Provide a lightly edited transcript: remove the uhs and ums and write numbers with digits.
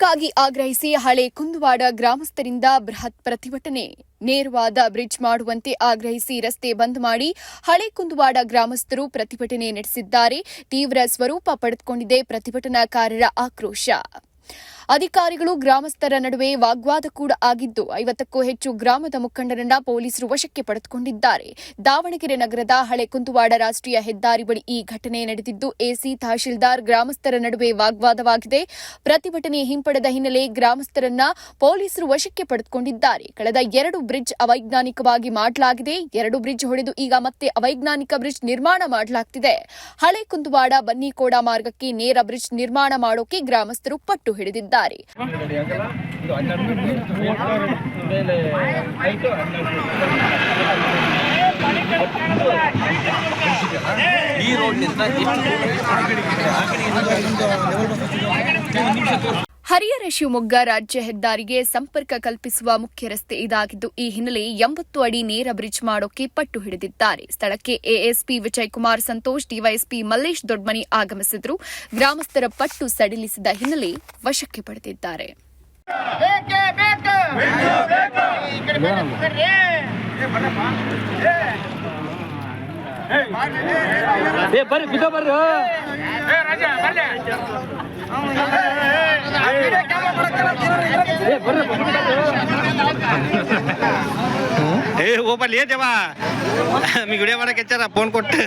ಬ್ರಿಡ್ಜ್ಗಾಗಿ ಆಗ್ರಹಿಸಿ ಹಳೆ ಕುಂದುವಾಡ ಗ್ರಾಮಸ್ಥರಿಂದ ಬೃಹತ್ ಪ್ರತಿಭಟನೆ. ನೇರವಾದ ಬ್ರಿಡ್ಜ್ ಮಾಡುವಂತೆ ಆಗ್ರಹಿಸಿ ರಸ್ತೆ ಬಂದ್ ಮಾಡಿ ಹಳೆ ಕುಂದುವಾಡ ಗ್ರಾಮಸ್ಥರು ಪ್ರತಿಭಟನೆ ನಡೆಸಿದ್ದಾರೆ. ತೀವ್ರ ಸ್ವರೂಪ ಪಡೆದುಕೊಂಡಿದೆ ಪ್ರತಿಭಟನಾಕಾರರ ಆಕ್ರೋಶ. ಅಧಿಕಾರಿಗಳು ಗ್ರಾಮಸ್ಥರ ನಡುವೆ ವಾಗ್ವಾದ ಕೂಡ ಆಗಿದ್ದು 50ಕ್ಕೂ ಹೆಚ್ಚು ಗ್ರಾಮದ ಮುಖಂಡರನ್ನ ಪೊಲೀಸರು ವಶಕ್ಕೆ ಪಡೆದುಕೊಂಡಿದ್ದಾರೆ. ದಾವಣಗೆರೆ ನಗರದ ಹಳೆ ಕುಂದುವಾಡ ರಾಷ್ಟ್ರೀಯ ಹೆದ್ದಾರಿ ಬಳಿ ಈ ಘಟನೆ ನಡೆದಿದ್ದು ಎಸಿ ತಹಶೀಲ್ದಾರ್ ಗ್ರಾಮಸ್ಥರ ನಡುವೆ ವಾಗ್ವಾದವಾಗಿದೆ. ಪ್ರತಿಭಟನೆ ಹಿಂಪಡೆದ ಹಿನ್ನೆಲೆ ಗ್ರಾಮಸ್ಥರನ್ನ ಪೊಲೀಸರು ವಶಕ್ಕೆ ಪಡೆದುಕೊಂಡಿದ್ದಾರೆ. ಕಳೆದ 2 ಬ್ರಿಡ್ಜ್ ಅವೈಜ್ಞಾನಿಕವಾಗಿ ಮಾಡಲಾಗಿದೆ. 2 ಬ್ರಿಡ್ಜ್ ಹೊಡೆದು ಈಗ ಮತ್ತೆ ಅವೈಜ್ಞಾನಿಕ ಬ್ರಿಡ್ಜ್ ನಿರ್ಮಾಣ ಮಾಡಲಾಗ್ತಿದೆ. ಹಳೆ ಕುಂದುವಾಡ ಬನ್ನಿಕೋಡ ಮಾರ್ಗಕ್ಕೆ ನೇರ ಬ್ರಿಡ್ಜ್ ನಿರ್ಮಾಣ ಮಾಡೋಕೆ ಗ್ರಾಮಸ್ಥರು ಪಟ್ಟು ಹಿಡಿದಿದ್ದಾರೆ. ಹರಿಹರ ಶಿವಮೊಗ್ಗ ರಾಜ್ಯ ಹೆದ್ದಾರಿಗೆ ಸಂಪರ್ಕ ಕಲ್ಪಿಸುವ ಮುಖ್ಯ ರಸ್ತೆ ಇದಾಗಿದ್ದು, ಈ ಹಿನ್ನೆಲೆ 80 ಅಡಿ ನೇರ ಬ್ರಿಡ್ಜ್ ಮಾಡೋಕೆ ಪಟ್ಟು ಹಿಡಿದಿದ್ದಾರೆ. ಸ್ಥಳಕ್ಕೆ ಎಎಸ್ಪಿ ವಿಜಯಕುಮಾರ್ ಸಂತೋಷ್, ಡಿವೈಎಸ್ಪಿ ಮಲ್ಲೇಶ್ ದೊಡ್ಮನಿ ಆಗಮಿಸಿದ್ರು. ಗ್ರಾಮಸ್ಥರ ಪಟ್ಟು ಸಡಿಲಿಸಿದ ಹಿನ್ನೆಲೆ ವಶಕ್ಕೆ ಪಡೆದಿದ್ದಾರೆ. ಓ ಬರ್ಲಿ ದೇವಾ, मी व्हिडिओ ಮಾಡಕ್ಕೆ ಫೋನ್ ಕೊಟ್ಟು